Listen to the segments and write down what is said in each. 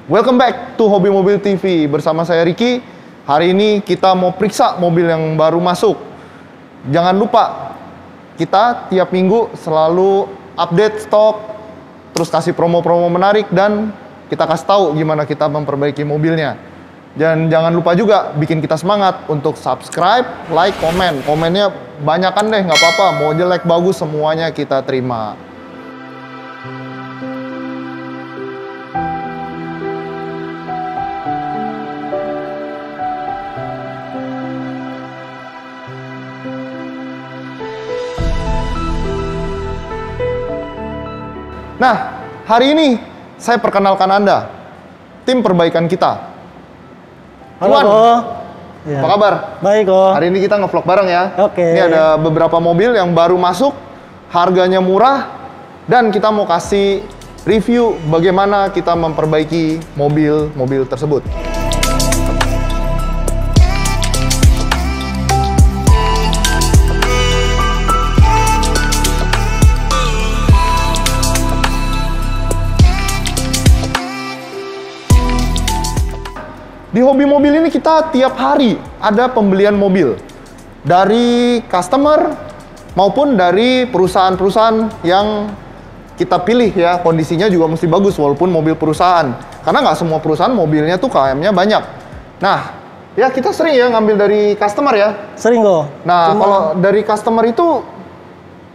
Welcome back to Hobi Mobil TV. Bersama saya Ricky. Hari ini kita mau periksa mobil yang baru masuk. Jangan lupa, kita tiap minggu selalu update stok, terus kasih promo-promo menarik, dan kita kasih tahu gimana kita memperbaiki mobilnya. Dan jangan lupa juga bikin kita semangat untuk subscribe, like, komen. Komennya banyakan deh, nggak apa-apa. Mau jelek, bagus, semuanya kita terima. Nah, hari ini saya perkenalkan Anda, tim perbaikan kita. Halo, Iwan, ya. apa kabar? Baik, Ko. Hari ini kita ngevlog bareng ya. Oke. Ini ada beberapa mobil yang baru masuk, harganya murah, dan kita mau kasih review bagaimana kita memperbaiki mobil-mobil tersebut. Di hobi mobil ini kita tiap hari ada pembelian mobil dari customer maupun dari perusahaan-perusahaan yang kita pilih ya. Kondisinya juga mesti bagus walaupun mobil perusahaan, karena nggak semua perusahaan mobilnya tuh KM-nya banyak. Nah, ya kita sering ya ngambil dari customer ya. Sering, Ko. Nah, kalau dari customer itu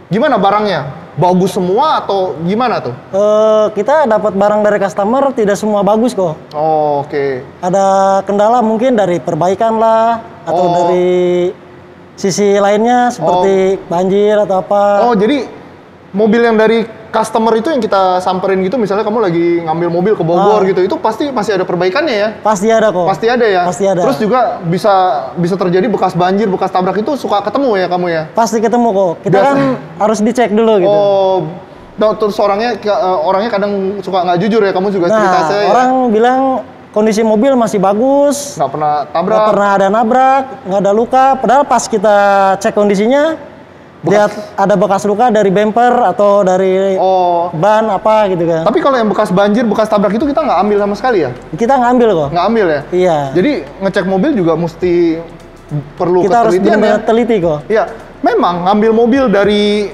gimana barangnya? Bagus semua atau gimana tuh? Kita dapat barang dari customer tidak semua bagus, kok. Oh, oke. Ada kendala mungkin dari perbaikan lah, atau dari sisi lainnya seperti banjir atau apa. Oh, jadi mobil yang dari customer itu yang kita samperin gitu, misalnya kamu lagi ngambil mobil ke Bogor gitu, itu pasti masih ada perbaikannya ya? Pasti ada, kok. Pasti ada ya? Pasti ada. Terus juga bisa terjadi bekas banjir, bekas tabrak itu suka ketemu ya kamu ya? Pasti ketemu, kok. Kita kan harus dicek dulu gitu. Oh, terus orangnya kadang suka nggak jujur ya, kamu juga cerita saya orang ya? bilang kondisi mobil masih bagus, Nggak pernah tabrak, nggak pernah ada nabrak, nggak ada luka. Padahal pas kita cek kondisinya, lihat ada bekas luka dari bumper atau dari ban apa gitu kan. Tapi kalau yang bekas banjir, bekas tabrak itu kita nggak ambil sama sekali ya? Kita nggak ambil, kok. Nggak ambil ya? Iya. Jadi ngecek mobil juga mesti perlu Kita harus ketelitian ya? benar-benar teliti, kok. Iya, memang ngambil mobil dari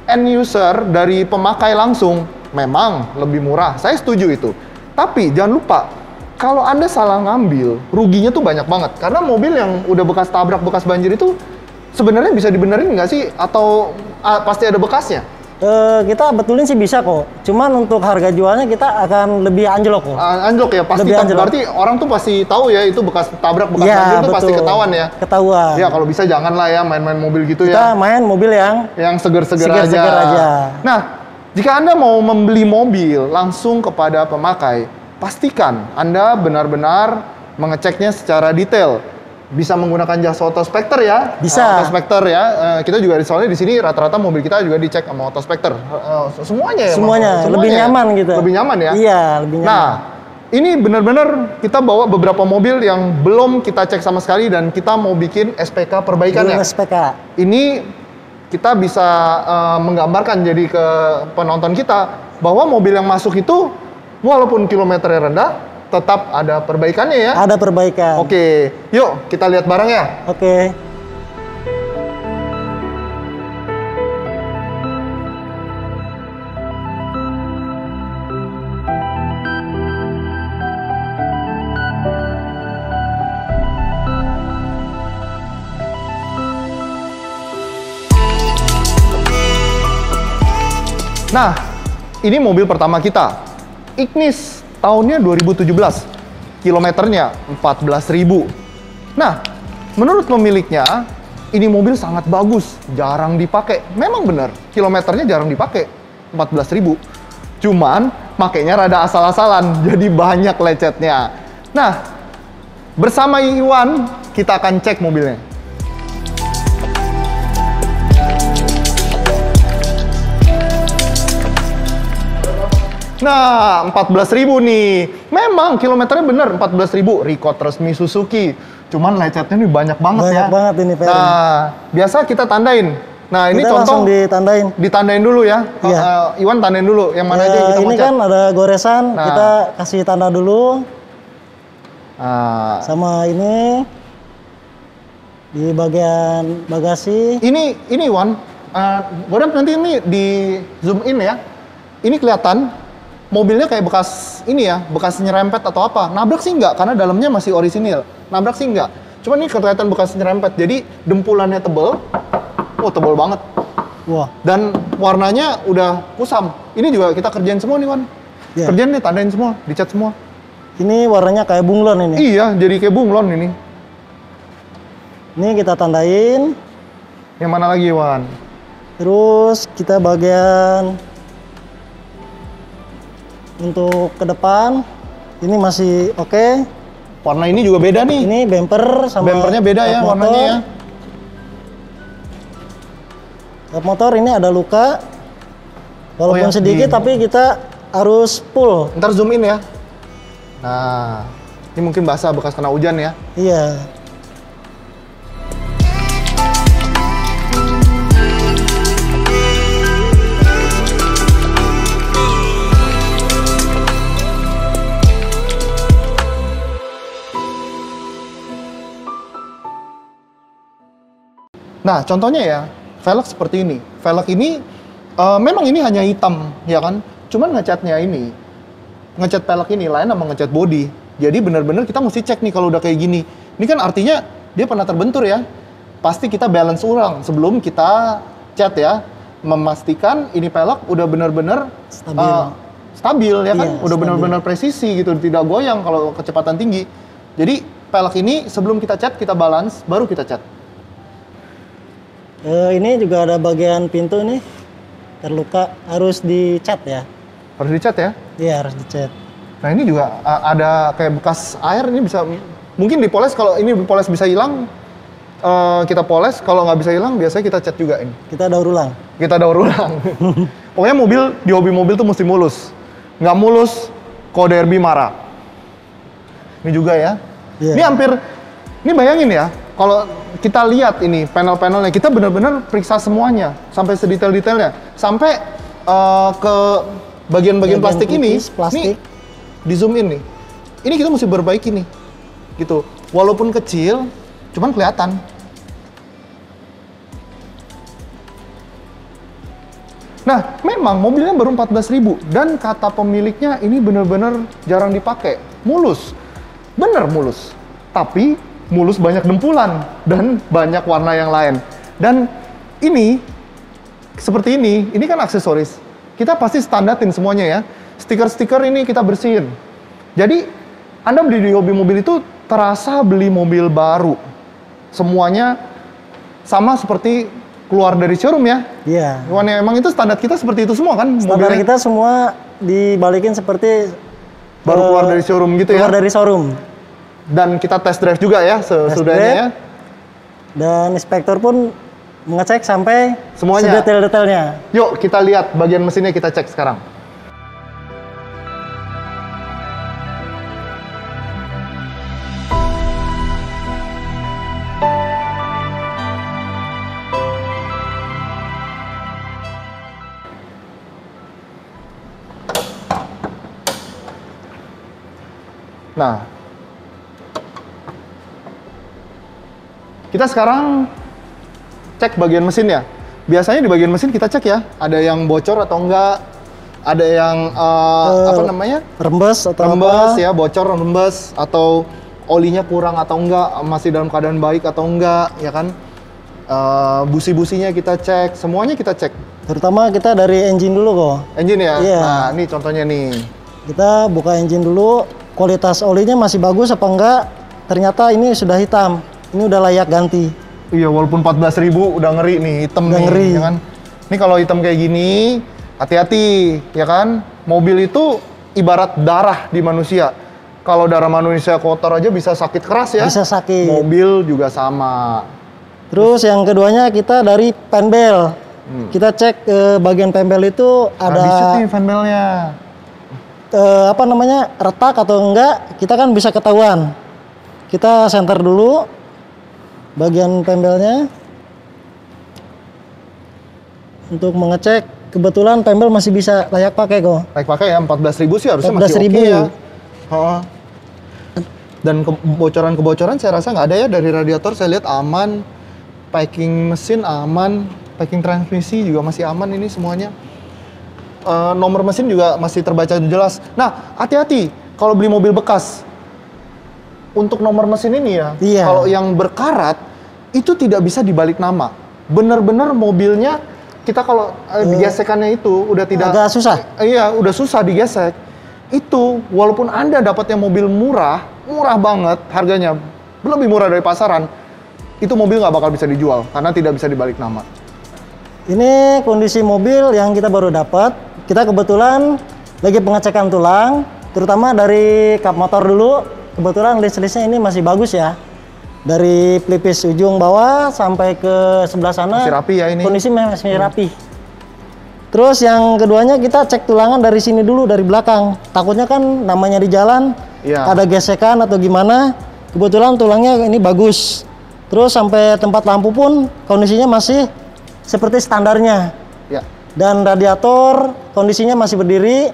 end user, dari pemakai langsung, memang lebih murah. Saya setuju itu. Tapi jangan lupa, kalau Anda salah ngambil, ruginya tuh banyak banget. Karena mobil yang udah bekas tabrak, bekas banjir itu sebenarnya bisa dibenerin nggak sih? Atau pasti ada bekasnya? Kita betulin sih bisa, kok. Cuman untuk harga jualnya kita akan lebih anjlok, kok. Anjlok ya? Pasti. Berarti orang tuh pasti tahu ya itu bekas tabrak, bekas Ya, banjir tuh betul. pasti ketahuan ya? Ketahuan. Ya, kalau bisa janganlah ya main-main mobil gitu Kita ya. main mobil yang Seger-seger seger-seger aja. Nah, jika Anda mau membeli mobil langsung kepada pemakai, pastikan Anda benar-benar mengeceknya secara detail. Bisa menggunakan jasa Autospector ya? Bisa. Autospector ya. Kita juga soalnya di sini rata-rata mobil kita juga dicek sama Autospector. Semuanya ya? semuanya lebih nyaman gitu. Lebih nyaman ya? Iya, lebih nyaman. Nah, ini benar-benar kita bawa beberapa mobil yang belum kita cek sama sekali dan kita mau bikin SPK perbaikannya. Belum SPK. Ini kita bisa menggambarkan jadi ke penonton kita bahwa mobil yang masuk itu walaupun kilometernya rendah, tetap ada perbaikannya ya? Ada perbaikan. Oke, yuk kita lihat bareng ya. Oke. Nah, ini mobil pertama kita. Ignis. Tahunnya 2017, kilometernya 14.000. Nah, menurut pemiliknya, ini mobil sangat bagus, jarang dipakai. Memang benar, kilometernya jarang dipakai, 14.000. Cuman, makainya rada asal-asalan, jadi banyak lecetnya. Nah, bersama Iwan, kita akan cek mobilnya. Nah, 14.000 nih. Memang kilometernya bener 14.000. Record resmi Suzuki. Cuman lecetnya nih banyak banget ya. Banyak banget ini, Ferry. Nah, biasa kita tandain Nah, ini kita contoh langsung ditandain. ditandain dulu ya. Iya. Iwan tandain dulu yang mana aja yang kita mau Ini cat. kan ada goresan, Nah. kita kasih tanda dulu. Nah, Sama ini di bagian bagasi. ini Wan, Godam nanti ini di zoom in ya. Ini kelihatan mobilnya kayak bekas ini ya, bekas nyerempet atau apa. Nabrak sih enggak, karena dalamnya masih orisinil. Nabrak sih enggak. Cuma ini kelihatan bekas nyerempet. Jadi dempulannya tebel. Oh, tebel banget. Wah, Dan warnanya udah kusam. Ini juga kita kerjain semua nih Wan. Iya. Kerjain nih, tandain semua, dicat semua. ini warnanya kayak bunglon ini. Iya, jadi kayak bunglon ini. Ini kita tandain. Yang mana lagi Wan? Terus kita bagian untuk ke depan. Ini masih oke. Warna ini juga beda nih. Ini bumper sama Bumpernya beda ya kap warnanya ya. motor. Kap motor ini ada luka. Walaupun ya, sedikit di- tapi kita harus full. Ntar zoom in ya. Nah, ini mungkin basah bekas kena hujan ya. Iya. Nah, contohnya ya, velg seperti ini. Velg ini memang ini hanya hitam, ya kan? Cuman ngecatnya ini, ngecat velg ini lain sama ngecat body. Jadi benar-benar kita mesti cek nih kalau udah kayak gini. Ini kan artinya dia pernah terbentur ya. Pasti kita balance ulang sebelum kita cat ya. Memastikan ini velg udah benar-benar Stabil. stabil ya kan? Iya, Udah stabil. benar-benar presisi gitu, tidak goyang kalau kecepatan tinggi. Jadi velg ini sebelum kita cat, kita balance, baru kita cat. Ini juga ada bagian pintu nih terluka, harus dicat ya. Harus dicat ya. Iya, harus dicat. Nah ini juga ada kayak bekas air, ini bisa mungkin dipoles. Kalau ini dipoles bisa hilang, kita poles. Kalau nggak bisa hilang, biasanya kita cat juga ini. Kita daur ulang. Kita daur ulang. Pokoknya mobil, di hobi mobil tuh mesti mulus. Nggak mulus, kode RB marah. Ini juga ya. Iya. Ini hampir, ini bayangin ya, kalau kita lihat ini panel-panelnya, kita benar-benar periksa semuanya sampai sedetail-detailnya, sampai ke bagian-bagian plastik ini. tipis, plastik. Nih, di zoom in nih. Ini kita mesti perbaiki nih, gitu. Walaupun kecil, cuman kelihatan. Nah, memang mobilnya baru 14.000 dan kata pemiliknya ini benar-benar jarang dipakai, mulus, bener mulus. Tapi mulus banyak dempulan dan banyak warna yang lain. Dan ini seperti ini kan aksesoris. Kita pasti standarin semuanya ya. Stiker-stiker ini kita bersihin. Jadi Anda beli di hobi mobil itu terasa beli mobil baru. Semuanya sama seperti keluar dari showroom ya. Iya. Iwan, emang itu standar kita seperti itu semua kan? Standar mobilnya? kita semua dibalikin seperti Baru keluar dari showroom gitu keluar ya. dari showroom. Dan kita test drive juga ya sesudahnya drive. ya. Dan inspektor pun mengecek sampai Semuanya. sedetail-detailnya. Yuk kita lihat bagian mesinnya, kita cek sekarang. Nah, kita sekarang cek bagian mesinnya. Biasanya di bagian mesin kita cek ya, ada yang bocor atau enggak, ada yang apa namanya, Rembes atau rembes apa. ya, bocor, rembes, atau olinya kurang atau enggak, masih dalam keadaan baik atau enggak, ya kan. Busi-businya kita cek, semuanya kita cek. Terutama kita dari engine dulu kok. Engine ya, Iya. nah ini contohnya nih. Kita buka engine dulu, kualitas olinya masih bagus apa enggak. Ternyata ini sudah hitam, ini udah layak ganti. Iya, walaupun 14.000 udah ngeri nih, hitam Udah nih, ngeri. ya kan. Ini kalau hitam kayak gini, hati-hati, ya kan. Mobil itu ibarat darah di manusia. Kalau darah manusia kotor aja bisa sakit keras ya. Bisa sakit. Mobil juga sama. Terus yang keduanya kita dari panbel. Kita cek bagian panbel itu Nah, di ada nih fan belnya. apa namanya, retak atau enggak, kita kan bisa ketahuan. Kita center dulu bagian panbelnya. untuk mengecek. Kebetulan Pembel masih bisa layak pakai kok. Layak pakai ya, 14.000 sih harusnya 14.000. masih oke ya. Dan kebocoran-kebocoran saya rasa nggak ada ya dari radiator. Saya lihat aman, packing mesin aman, packing transmisi juga masih aman ini semuanya. Nomor mesin juga masih terbaca jelas. Nah, hati-hati kalau beli mobil bekas. Untuk nomor mesin ini ya, kalau yang berkarat itu tidak bisa dibalik nama. Bener-bener mobilnya kita kalau digesekannya itu udah tidak agak susah. Iya, udah susah digesek. Itu walaupun Anda dapatnya mobil murah banget harganya, lebih murah dari pasaran, itu mobil nggak bakal bisa dijual karena tidak bisa dibalik nama. Ini kondisi mobil yang kita baru dapat. Kita kebetulan lagi pengecekan tulang, terutama dari kap motor dulu. Kebetulan list-listnya ini masih bagus ya. Dari pelipis ujung bawah sampai ke sebelah sana. Masih rapi ya ini. Kondisi masih rapi. Terus yang keduanya kita cek tulangan dari sini dulu, dari belakang. Takutnya kan namanya di jalan, ada gesekan atau gimana. Kebetulan tulangnya ini bagus. Terus sampai tempat lampu pun kondisinya masih seperti standarnya. Ya. Dan radiator kondisinya masih berdiri.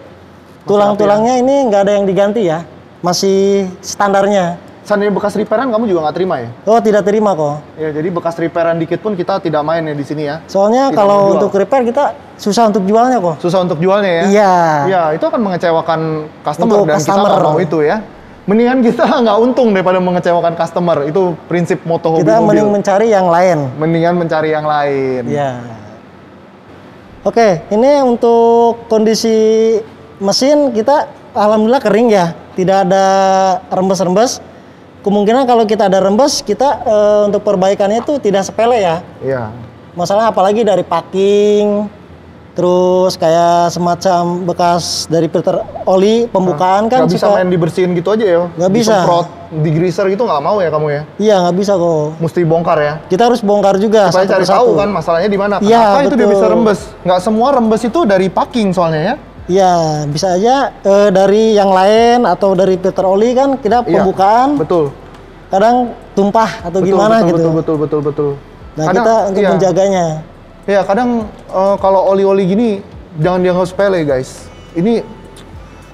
Tulang-tulangnya ini nggak ada yang diganti ya. Masih standarnya. Seandainya bekas repairan kamu juga nggak terima ya? Oh, tidak terima kok. Ya, jadi bekas repairan dikit pun kita tidak main ya di sini ya. Soalnya kita kalau untuk repair kita susah untuk jualnya kok. Susah untuk jualnya ya? Iya. Iya, itu akan mengecewakan customer untuk dan kita nggak mau itu ya. Mendingan kita nggak untung daripada mengecewakan customer. Itu prinsip moto hobi kita mobil. mending mencari yang lain. Mendingan mencari yang lain. Iya. Oke, ini untuk kondisi mesin kita alhamdulillah kering ya. Tidak ada rembes-rembes. Kemungkinan kalau kita ada rembes, kita untuk perbaikannya itu tidak sepele ya. Iya. Masalah apalagi dari packing, terus kayak semacam bekas dari filter oli pembukaan kan. Nggak bisa main dibersihin gitu aja ya? Nggak bisa. Disemprot, digreaser gitu nggak mau ya kamu ya? Iya, nggak bisa kok. Mesti bongkar ya? Kita harus bongkar juga supaya cari tahu kan masalahnya di mana. Kenapa itu dia bisa rembes? Nggak semua rembes itu dari packing soalnya ya? Iya, bisa aja dari yang lain atau dari filter oli kan kita pembukaan. Betul. Kadang tumpah atau gimana gitu. Betul. Nah, kadang, kita untuk menjaganya. Iya, kadang kalau oli-oli gini jangan dianggap sepele guys. Ini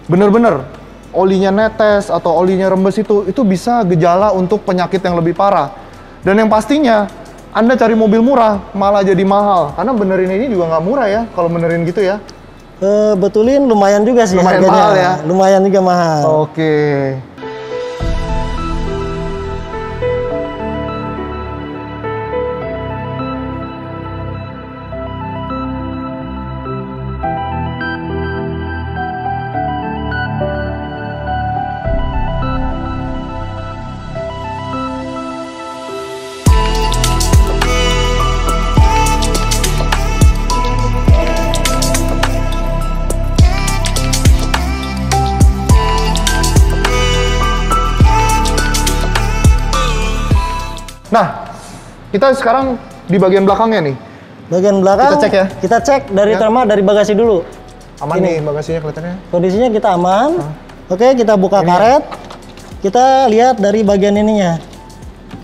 bener-bener olinya netes atau olinya rembes itu bisa gejala untuk penyakit yang lebih parah. Dan yang pastinya Anda cari mobil murah malah jadi mahal karena benerin ini juga nggak murah ya kalau benerin gitu ya. Betulin lumayan juga sih lumayan harganya. Mahal ya? Lumayan juga mahal. Oke. Nah, kita sekarang di bagian belakangnya nih. Bagian belakang. Kita cek ya. Kita cek dari dari bagasi dulu. Aman ini. Nih bagasinya kelihatannya. Kondisinya kita aman. Oke, kita buka karet. Kita lihat dari bagian ininya.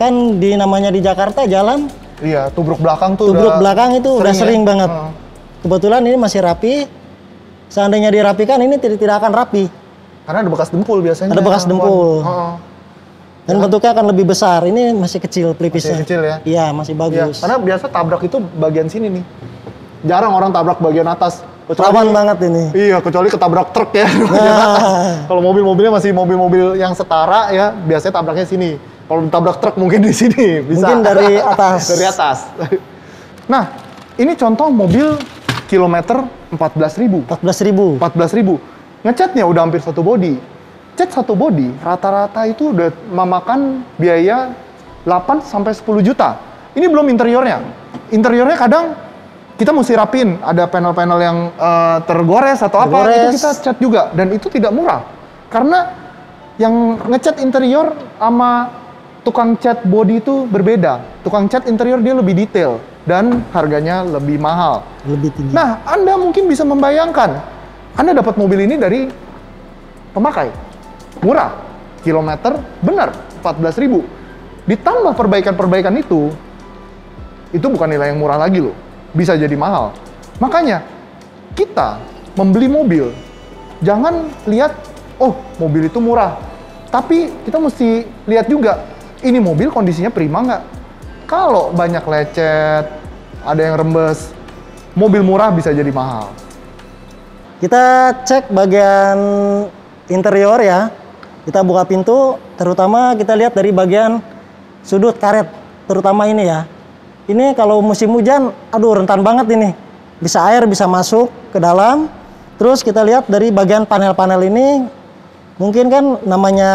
Kan namanya di Jakarta jalan. Iya, tubruk belakang tuh. Tubruk belakang itu udah sering banget. Kebetulan ini masih rapi. Seandainya dirapikan ini tidak akan rapi. Karena ada bekas dempul biasanya. Ada bekas dempul. Dan bentuknya akan lebih besar. Ini masih kecil pelipisnya. Masih kecil ya? Iya, masih bagus. Ya, karena biasa tabrak itu bagian sini nih. Jarang orang tabrak bagian atas. Rawan banget ini. Iya, kecuali ketabrak truk ya. Kalau mobil-mobilnya masih mobil-mobil yang setara ya, biasanya tabraknya sini. Kalau ditabrak truk mungkin di sini bisa. Mungkin dari atas. Dari atas. Nah, ini contoh mobil kilometer 14.000. 14.000. Ngecatnya udah hampir satu bodi. Cat satu bodi rata-rata itu udah memakan biaya 8 sampai 10 juta. Ini belum interiornya. Interiornya kadang kita mesti rapin, ada panel-panel yang tergores atau apa, itu kita cat juga dan itu tidak murah. Karena yang ngecat interior sama tukang cat body itu berbeda. Tukang cat interior dia lebih detail dan harganya lebih mahal. Lebih tinggi. Nah, Anda mungkin bisa membayangkan, Anda dapat mobil ini dari pemakai. Murah, kilometer benar 14.000. Ditambah perbaikan-perbaikan itu bukan nilai yang murah lagi loh, bisa jadi mahal. Makanya kita membeli mobil, jangan lihat, oh mobil itu murah. Tapi kita mesti lihat juga, ini mobil kondisinya prima nggak? Kalau banyak lecet, ada yang rembes, mobil murah bisa jadi mahal. Kita cek bagian interior ya. Kita buka pintu, terutama kita lihat dari bagian sudut karet, terutama ini ya. Ini kalau musim hujan, aduh rentan banget ini. Bisa air bisa masuk ke dalam. Terus kita lihat dari bagian panel-panel ini, mungkin kan namanya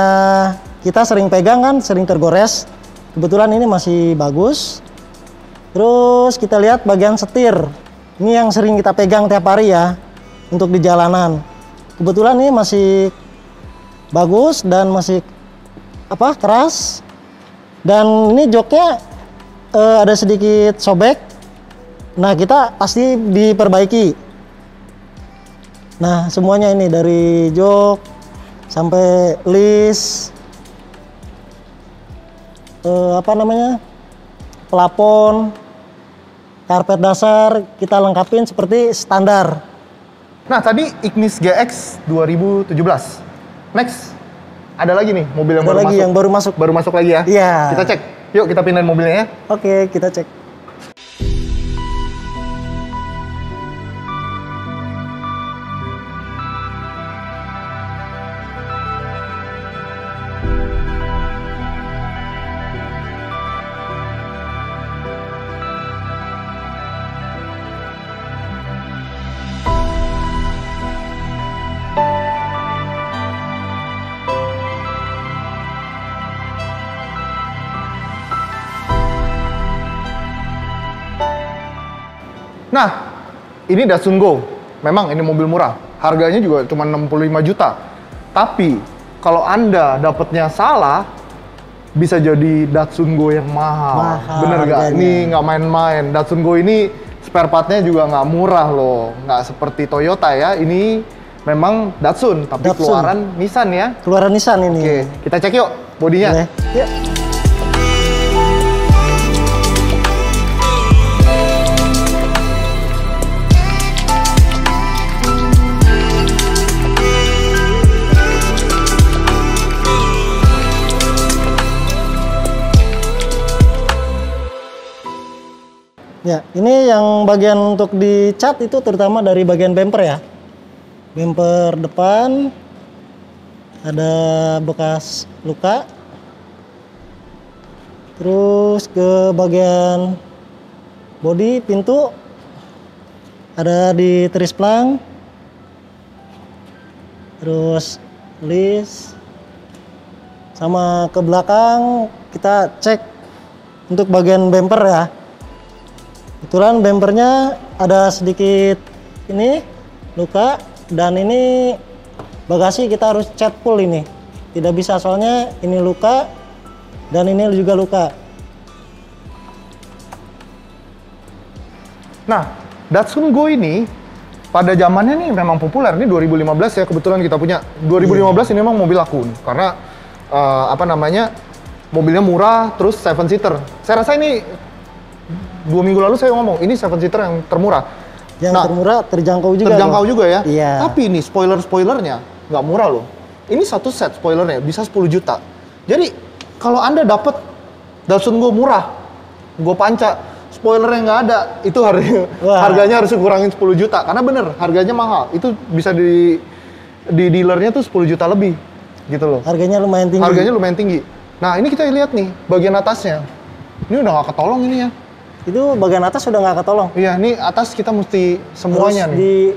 kita sering pegang kan, sering tergores. Kebetulan ini masih bagus. Terus kita lihat bagian setir. Ini yang sering kita pegang tiap hari ya, untuk di jalanan. Kebetulan ini masih bagus dan masih keras. Dan ini joknya ada sedikit sobek. Nah, kita pasti diperbaiki. Nah, semuanya ini dari jok sampai list, plafon, karpet dasar kita lengkapin seperti standar. Nah, tadi Ignis GX 2017. Next, ada lagi nih mobil yang ada baru lagi masuk. yang baru masuk. Baru masuk lagi ya? Iya. Kita cek. Yuk kita pindahin mobilnya ya. Oke, kita cek. Nah, ini Datsun Go. Memang ini mobil murah. Harganya juga cuma 65 juta. Tapi, kalau Anda dapatnya salah, bisa jadi Datsun Go yang mahal. Bener gak? Ini nggak main-main. Datsun Go ini spare partnya juga nggak murah loh. Nggak seperti Toyota ya. Ini memang Datsun, tapi Datsun. keluaran Nissan ya. Keluaran Nissan ini. Oke, kita cek yuk bodinya. Boleh. Yuk. Ya, ini yang bagian untuk dicat itu terutama dari bagian bumper ya. Bumper depan ada bekas luka. Terus ke bagian bodi pintu ada di trisplang. Terus list sama ke belakang kita cek untuk bagian bumper ya. Kebetulan bumpernya ada sedikit ini luka dan ini bagasi kita harus cat full ini. Tidak bisa soalnya ini luka dan ini juga luka. Nah, Datsun Go ini pada zamannya nih memang populer. Ini 2015 ya kebetulan kita punya. 2015 ini memang mobil laku karena mobilnya murah terus 7 seater. Saya rasa ini 2 minggu lalu saya ngomong, ini 7 seater yang termurah. Yang termurah terjangkau juga. Terjangkau juga ya? Iya. Tapi ini spoiler-spoilernya nggak murah loh. Ini satu set spoilernya bisa 10 juta. Jadi kalau Anda dapat Datsun Go murah, Go Panca, spoilernya nggak ada, itu harganya harus dikurangin 10 juta. Karena bener, harganya mahal. Itu bisa di dealernya tuh 10 juta lebih gitu loh. Harganya lumayan tinggi. Harganya lumayan tinggi. Nah ini kita lihat nih, bagian atasnya. Ini udah nggak ketolong ini ya. Itu bagian atas sudah nggak ketolong. Iya, ini atas kita mesti semuanya harus nih.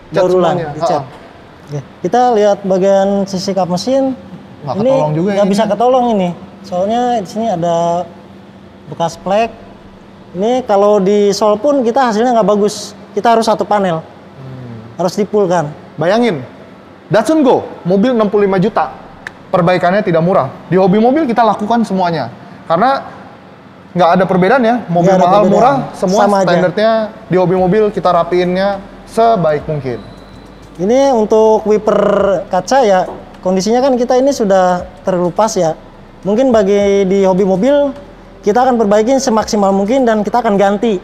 Cat semuanya. Dicat. Ya, kita lihat bagian sisi kap mesin. Nggak ini ketolong juga nggak ini. bisa ketolong ini. Soalnya di sini ada bekas flek. Ini kalau di sol pun kita hasilnya nggak bagus. Kita harus satu panel. Harus dipulkan. Bayangin, Datsun Go, mobil 65 juta. Perbaikannya tidak murah. Di hobi mobil kita lakukan semuanya. Karena nggak ada perbedaan ya, mobil mahal murah, semua sama standarnya aja. Di hobi mobil kita rapiinnya sebaik mungkin. Ini untuk wiper kaca ya, kondisinya kan kita ini sudah terlupas ya. Mungkin bagi di hobi mobil, kita akan perbaikin semaksimal mungkin dan kita akan ganti.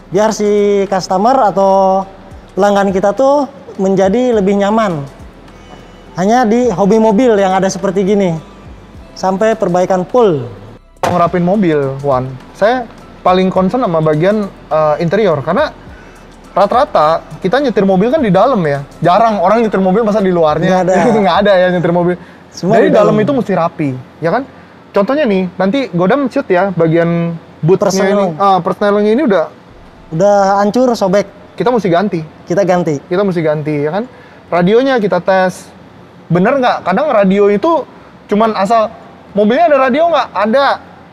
biar si customer atau pelanggan kita tuh menjadi lebih nyaman. Hanya di hobi mobil yang ada seperti gini. Sampai perbaikan full. Ngerapin mobil, Wan, saya paling concern sama bagian interior. Karena rata-rata kita nyetir mobil kan di dalam ya. Jarang orang nyetir mobil masa di luarnya. Nggak ada. Nggak ada ya nyetir mobil. Semua Jadi di dalam dalam. itu mesti rapi, ya kan? Contohnya nih, nanti Godam shoot ya, bagian bootnya ini, persneling ini udah hancur, sobek. kita mesti ganti. Kita ganti. Kita mesti ganti, ya kan? Radionya kita tes. Bener nggak? Kadang radio itu cuman asal mobilnya ada radio nggak? Ada.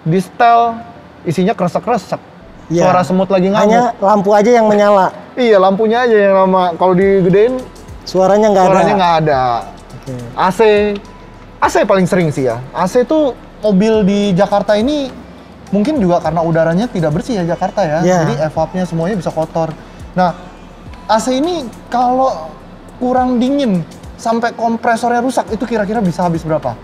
Di setel isinya kresek-kresek. Ya. Suara semut lagi ngamuk. Hanya lampu aja yang menyala. Iya, lampunya aja yang lama. Kalau digedein Suaranya nggak ada. suaranya nggak ada. Oke. AC paling sering sih ya. AC tuh mobil di Jakarta ini mungkin juga karena udaranya tidak bersih ya Jakarta ya. Ya. Jadi evapnya semuanya bisa kotor. Nah, AC ini kalau kurang dingin sampai kompresornya rusak itu kira-kira bisa habis berapa?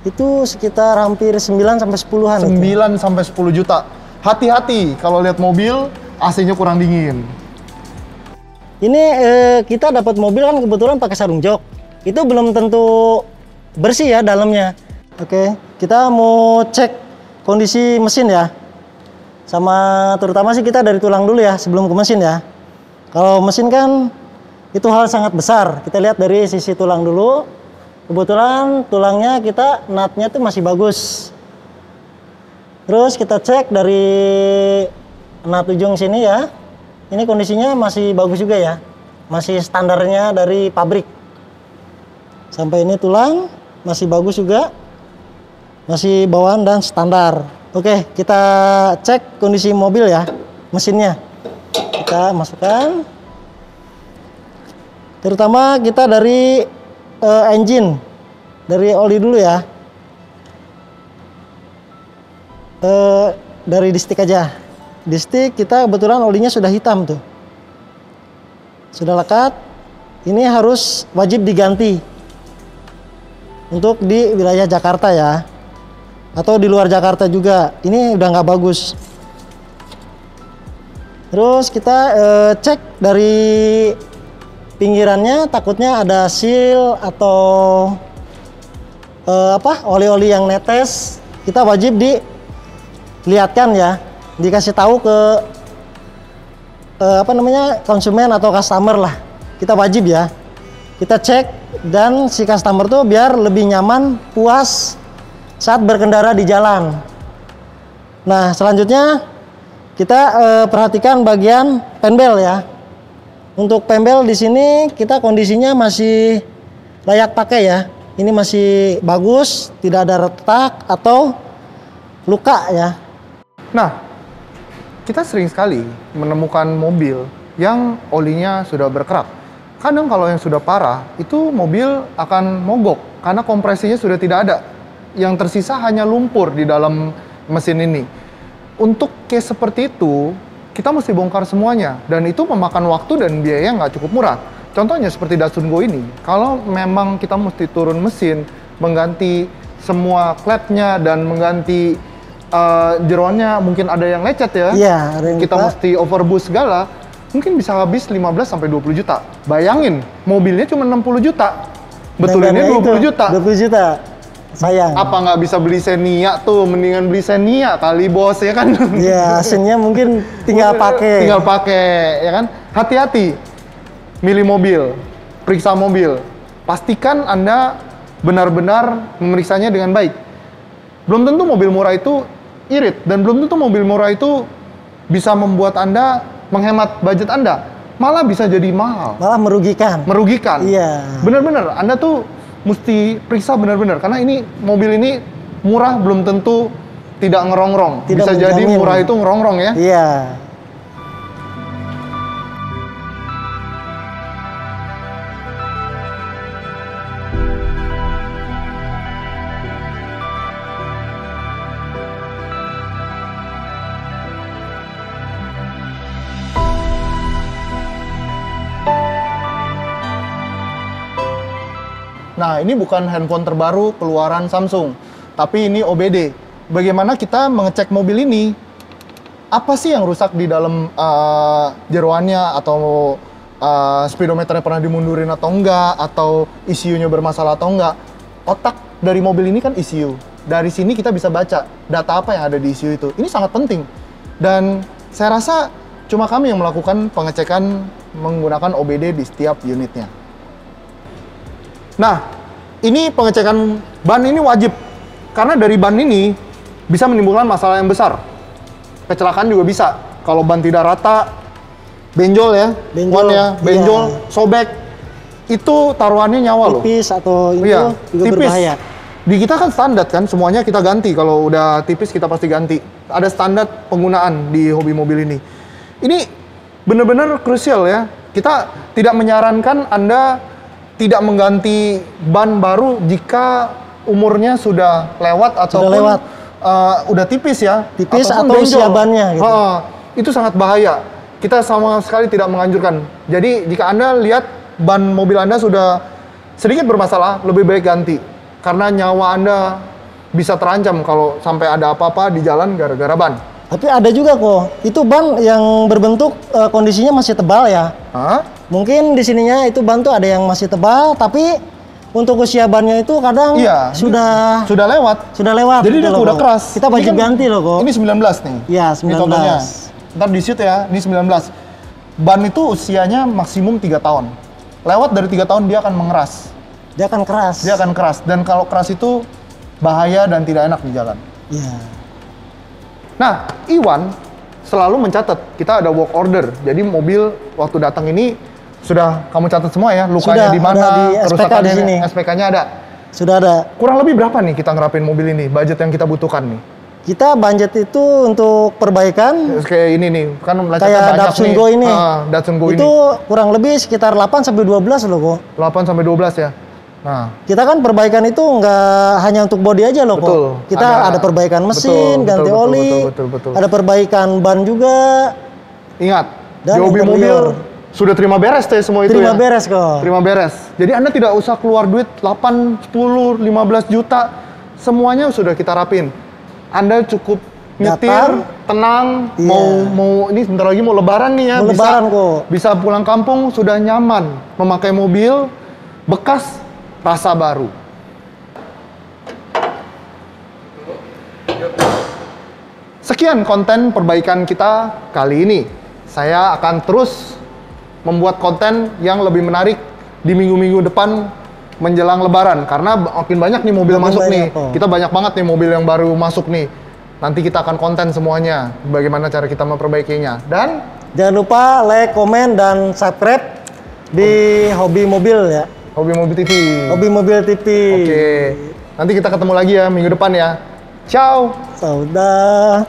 Itu sekitar hampir 9 sampai 10-an. 9 sampai 10 juta. Hati-hati kalau lihat mobil AC-nya kurang dingin. Ini kita dapat mobil kan kebetulan pakai sarung jok. Itu belum tentu bersih ya dalamnya. Oke, kita mau cek kondisi mesin ya. Sama terutama sih kita dari tulang dulu ya sebelum ke mesin ya. Kalau mesin kan itu hal sangat besar. Kita lihat dari sisi tulang dulu. Kebetulan tulangnya kita nutnya tuh masih bagus. Terus kita cek dari nut ujung sini ya. Ini kondisinya masih bagus juga ya. Masih standarnya dari pabrik. Sampai ini tulang masih bagus juga. Masih bawaan dan standar. Oke, kita cek kondisi mobil ya. Mesinnya. Kita masukkan. Terutama kita dari engine. Dari oli dulu ya. Dari distik aja. Distik kita kebetulan olinya sudah hitam tuh. Sudah lekat. Ini harus wajib diganti. Untuk di wilayah Jakarta ya. Atau di luar Jakarta juga. Ini udah nggak bagus. Terus kita cek dari pinggirannya, takutnya ada seal atau oli-oli yang netes. Kita wajib dilihatkan ya, dikasih tahu ke konsumen atau customer lah. Kita wajib ya, kita cek dan si customer tuh biar lebih nyaman, puas saat berkendara di jalan. Nah selanjutnya kita perhatikan bagian penbel ya. Untuk penbel di sini kita kondisinya masih layak pakai ya. Ini masih bagus, tidak ada retak atau luka ya. Nah, kita sering sekali menemukan mobil yang olinya sudah berkerak. Kadang kalau yang sudah parah, itu mobil akan mogok karena kompresinya sudah tidak ada. Yang tersisa hanya lumpur di dalam mesin ini. Untuk case seperti itu, kita mesti bongkar semuanya. Dan itu memakan waktu dan biaya nggak cukup murah. Contohnya seperti Datsun Go ini. Kalau memang kita mesti turun mesin, mengganti semua klepnya dan mengganti jeroannya, mungkin ada yang lecet ya. Iya, ada yang kita mesti overboost segala, mungkin bisa habis 15-20 juta. Bayangin, mobilnya cuma 60 juta. Betulinnya 20 juta. 20 juta. Sayang. Apa nggak bisa beli Xenia tuh? Mendingan beli Xenia kali bos, ya kan? Ya, mesinnya mungkin tinggal pakai. Tinggal pakai, ya kan? Hati-hati milih mobil, periksa mobil. Pastikan Anda benar-benar memeriksanya dengan baik. Belum tentu mobil murah itu irit, dan belum tentu mobil murah itu bisa membuat Anda menghemat budget Anda. Malah bisa jadi mahal. Malah merugikan. Merugikan. Iya. Benar-benar, Anda tuh mesti periksa benar-benar. Karena ini mobil ini murah belum tentu tidak ngerongrong. Tidak bisa jadi menjamin. murah itu ngerongrong ya. Iya. Nah, ini bukan handphone terbaru keluaran Samsung, tapi ini OBD. Bagaimana kita mengecek mobil ini? apa sih yang rusak di dalam jeroannya, atau speedometernya pernah dimundurin atau enggak, atau ECU-nya bermasalah atau enggak. Otak dari mobil ini kan ECU. Dari sini kita bisa baca data apa yang ada di ECU itu. Ini sangat penting. Dan saya rasa cuma kami yang melakukan pengecekan menggunakan OBD di setiap unitnya. Nah, ini pengecekan ban ini wajib. Karena dari ban ini bisa menimbulkan masalah yang besar. Kecelakaan juga bisa. Kalau ban tidak rata, benjol ya, benjol, benjol, sobek, itu taruhannya nyawa loh. Tipis atau itu iya, juga tipis. berbahaya. Di kita kan standar kan, semuanya kita ganti. Kalau udah tipis kita pasti ganti. Ada standar penggunaan di hobi mobil ini. Ini benar-benar krusial ya. Kita tidak menyarankan Anda tidak mengganti ban baru jika umurnya sudah lewat ataupun udah tipis ya. Tipis atau usia bannya gitu. Itu sangat bahaya. Kita sama sekali tidak menganjurkan. Jadi jika Anda lihat ban mobil Anda sudah sedikit bermasalah, lebih baik ganti. Karena nyawa Anda bisa terancam kalau sampai ada apa-apa di jalan gara-gara ban. Tapi ada juga kok, itu ban yang berbentuk kondisinya masih tebal ya. Hah? Mungkin di sininya itu ban tuh ada yang masih tebal, tapi untuk usia bannya itu kadang sudah lewat. Sudah lewat. Jadi gitu dia loh, udah keras. Kita wajib ganti loh kok. Ini 19 nih. Iya, 19. Ini contohnya. Ntar di shoot ya, ini 19. Ban itu usianya maksimum 3 tahun. Lewat dari 3 tahun dia akan mengeras. Dia akan keras. Dia akan keras. Dan kalau keras itu bahaya dan tidak enak di jalan. Iya. Nah, Iwan selalu mencatat. Kita ada work order. Jadi mobil waktu datang ini sudah kamu catat semua ya, lukanya di mana, kerusakannya di sini. SPK-nya ada. Sudah ada. Kurang lebih berapa nih kita ngerapin mobil ini? Budget yang kita butuhkan nih? Kita budget itu untuk perbaikan kayak ini nih, kan kayak Datsun Go ini. Datsun Go itu ini. Kurang lebih sekitar 8 sampai 12 loh kok. 8 sampai 12 ya. Nah, kita kan perbaikan itu nggak hanya untuk bodi aja loh kok. Kita ada perbaikan mesin, ganti oli, ada perbaikan ban juga. Ingat, di hobi mobil sudah terima beres teh semua itu ya. Terima beres kok. Terima beres. Jadi Anda tidak usah keluar duit 8, 10, 15 juta. Semuanya sudah kita rapin. Anda cukup nyetir, tenang, mau ini sebentar lagi mau lebaran nih ya. Lebaran kok. Bisa pulang kampung sudah nyaman memakai mobil bekas rasa baru. Sekian konten perbaikan kita kali ini. Saya akan terus membuat konten yang lebih menarik di minggu-minggu depan menjelang lebaran. Karena makin banyak nih mobil masuk nih. Kita banyak banget nih mobil yang baru masuk nih. Nanti kita akan konten semuanya. Bagaimana cara kita memperbaikinya. Dan jangan lupa like, komen, dan subscribe di Hobi Mobil ya. Hobi Mobil TV. Hobi Mobil TV. Oke. Nanti kita ketemu lagi ya minggu depan ya. Ciao. Sudah.